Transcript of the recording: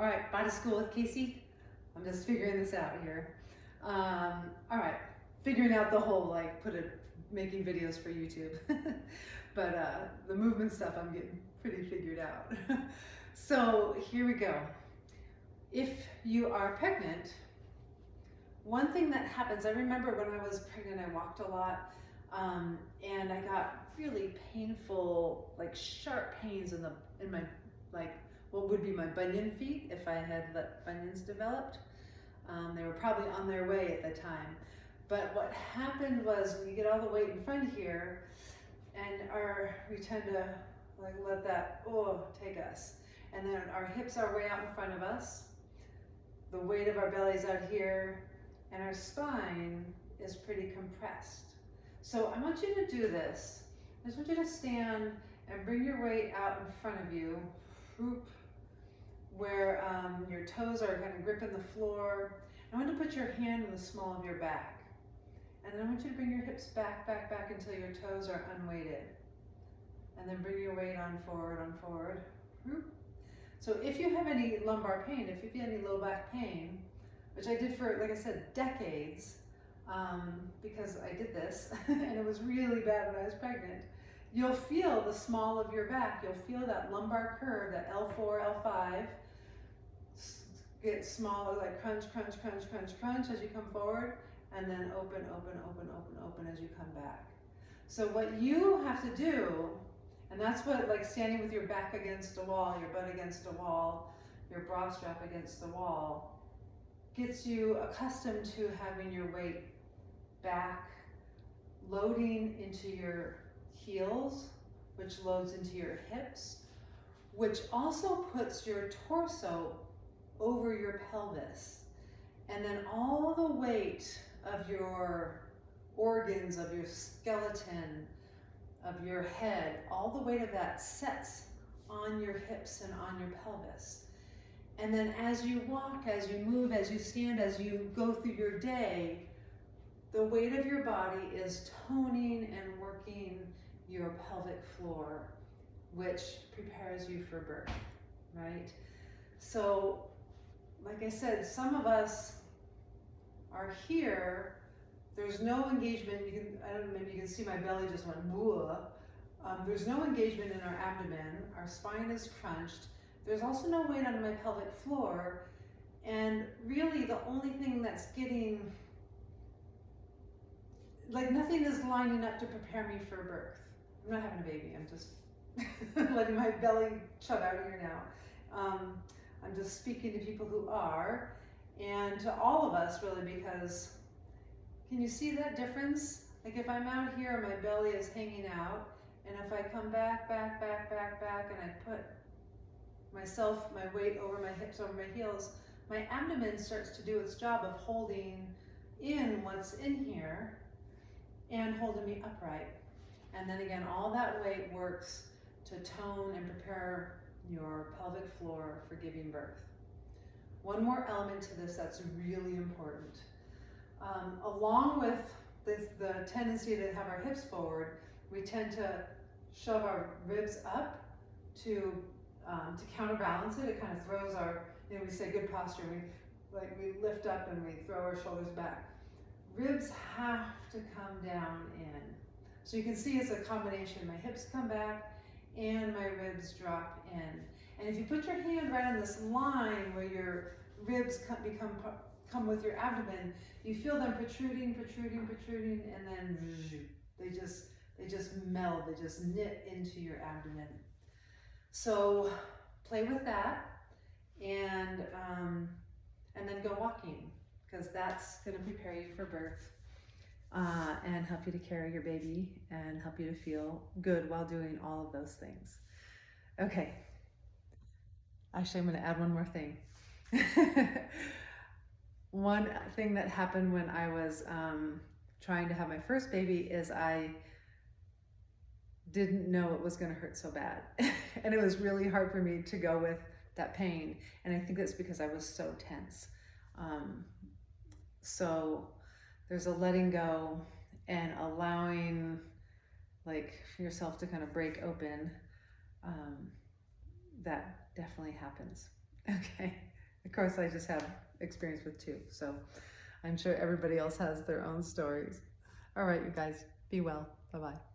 All right, back to school with Kasey. I'm just figuring this out here. All right, figuring out the whole making videos for YouTube. But the movement stuff I'm getting pretty figured out. So here we go. If you are pregnant, one thing that happens, I remember when I was pregnant, I walked a lot, and I got really painful, sharp pains in my what would be my bunion feet if I had let bunions developed. They were probably on their way at the time. But what happened was when you get all the weight in front here, and we tend to let that take us, and then our hips are way out in front of us. The weight of our belly's out here, and our spine is pretty compressed. So I want you to do this. I just want you to stand and bring your weight out in front of you, where your toes are kind of gripping the floor. I want you to put your hand in the small of your back. And then I want you to bring your hips back until your toes are unweighted. And then bring your weight on forward. So if you have any lumbar pain, if you have any low back pain, which I did for, like I said, decades, because I did this, and it was really bad when I was pregnant, you'll feel the small of your back. You'll feel that lumbar curve, that L4, L5, get smaller, like crunch, crunch, crunch, crunch, crunch as you come forward, and then open, open, open, open, open as you come back. So what you have to do, and that's what standing with your back against a wall, your butt against a wall, your bra strap against the wall, gets you accustomed to having your weight back, loading into your heels, which loads into your hips, which also puts your torso over your pelvis. And then all the weight of your organs, of your skeleton, of your head, all the weight of that sets on your hips and on your pelvis. And then as you walk, as you move, as you stand, as you go through your day, the weight of your body is toning and working your pelvic floor, which prepares you for birth, right? So, like I said, some of us are here, there's no engagement. I don't know, maybe you can see my belly just went blah. There's no engagement in our abdomen. Our spine is crunched. There's also no weight on my pelvic floor. And really the only thing that's getting, nothing is lining up to prepare me for birth. I'm not having a baby, I'm just letting my belly chug out here now. I'm just speaking to people who are, and to all of us really, because can you see that difference? If I'm out here, my belly is hanging out, and if I come back, and I put my weight over my hips, over my heels, my abdomen starts to do its job of holding in what's in here and holding me upright. And then again, all that weight works to tone and prepare your pelvic floor for giving birth. One more element to this that's really important. Along with the tendency to have our hips forward, we tend to shove our ribs up to counterbalance it. It kind of throws our, we say good posture, we lift up and we throw our shoulders back. Ribs have to come down in. So you can see it's a combination. My hips come back and my ribs drop in. And if you put your hand right on this line where your ribs come with your abdomen, you feel them protruding, and then they just meld, they just knit into your abdomen. So play with that, and then go walking, because that's going to prepare you for birth. And help you to carry your baby and help you to feel good while doing all of those things. Okay. Actually, I'm going to add one more thing. One thing that happened when I was trying to have my first baby is I didn't know it was going to hurt so bad. And it was really hard for me to go with that pain. And I think that's because I was so tense. So there's a letting go and allowing yourself to kind of break open. That definitely happens. Okay. Of course, I just have experience with 2, so I'm sure everybody else has their own stories. All right, you guys, be well. Bye-bye.